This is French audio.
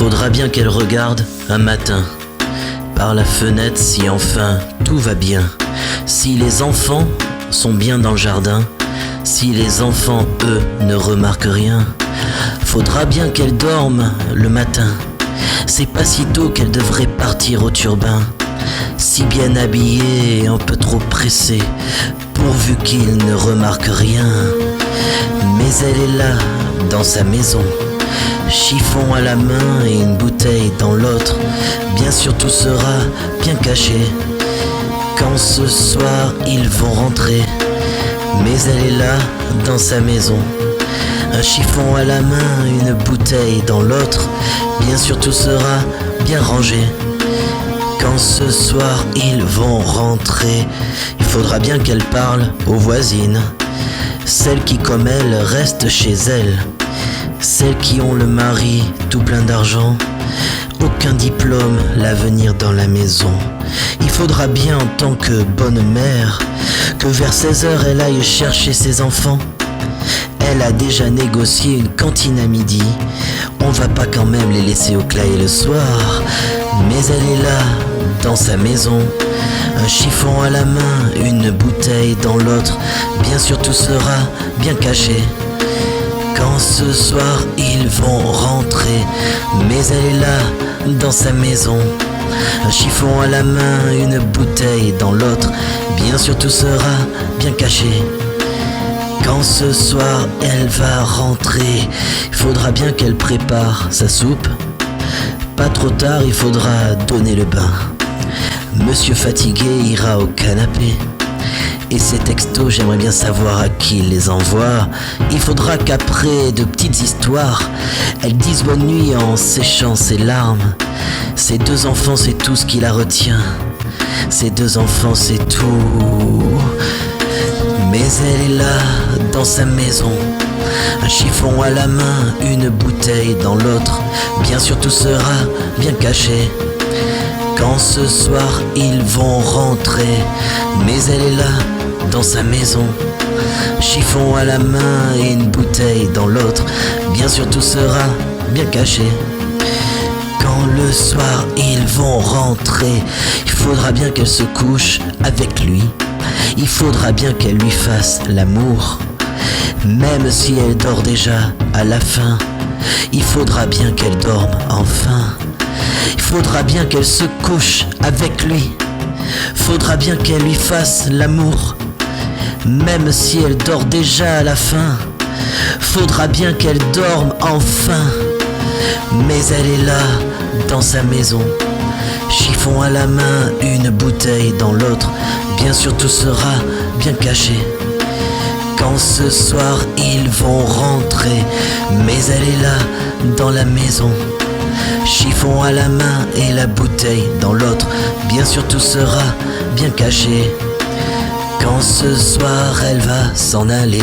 Faudra bien qu'elle regarde un matin par la fenêtre si enfin tout va bien. Si les enfants sont bien dans le jardin, si les enfants, eux, ne remarquent rien. Faudra bien qu'elle dorme le matin, c'est pas si tôt qu'elle devrait partir au turbin. Si bien habillée et un peu trop pressée, pourvu qu'il ne remarque rien. Mais elle est là, dans sa maison, chiffon à la main et une bouteille dans l'autre. Bien sûr tout sera bien caché quand ce soir ils vont rentrer. Mais elle est là, dans sa maison, un chiffon à la main, une bouteille dans l'autre. Bien sûr tout sera bien rangé quand ce soir ils vont rentrer. Il faudra bien qu'elle parle aux voisines, celles qui comme elle restent chez elles, celles qui ont le mari tout plein d'argent, aucun diplôme, l'avenir dans la maison. Il faudra bien en tant que bonne mère que vers 16h elle aille chercher ses enfants. Elle a déjà négocié une cantine à midi, on va pas quand même les laisser au clair le soir. Mais elle est là, dans sa maison, un chiffon à la main, une bouteille dans l'autre. Bien sûr tout sera bien caché quand ce soir ils vont rentrer. Mais elle est là, dans sa maison, un chiffon à la main, une bouteille dans l'autre. Bien sûr tout sera bien caché quand ce soir elle va rentrer. Il faudra bien qu'elle prépare sa soupe, pas trop tard il faudra donner le bain. Monsieur fatigué ira au canapé, et ces textos j'aimerais bien savoir à qui il les envoie. Il faudra qu'après de petites histoires, elle dise bonne nuit en séchant ses larmes. Ses deux enfants c'est tout ce qui la retient, ses deux enfants c'est tout. Mais elle est là, dans sa maison, un chiffon à la main, une bouteille dans l'autre. Bien sûr tout sera bien caché quand ce soir ils vont rentrer. Mais elle est là, dans sa maison, chiffon à la main et une bouteille dans l'autre. Bien sûr tout sera bien caché quand le soir ils vont rentrer. Il faudra bien qu'elle se couche avec lui, il faudra bien qu'elle lui fasse l'amour, même si elle dort déjà à la fin. Il faudra bien qu'elle dorme enfin. Il faudra bien qu'elle se couche avec lui, faudra bien qu'elle lui fasse l'amour, même si elle dort déjà à la fin. Faudra bien qu'elle dorme enfin. Mais elle est là, dans sa maison, chiffon à la main, une bouteille dans l'autre. Bien sûr tout sera bien caché quand ce soir ils vont rentrer. Mais elle est là, dans la maison, chiffon à la main et la bouteille dans l'autre. Bien sûr tout sera bien caché quand ce soir elle va s'en aller.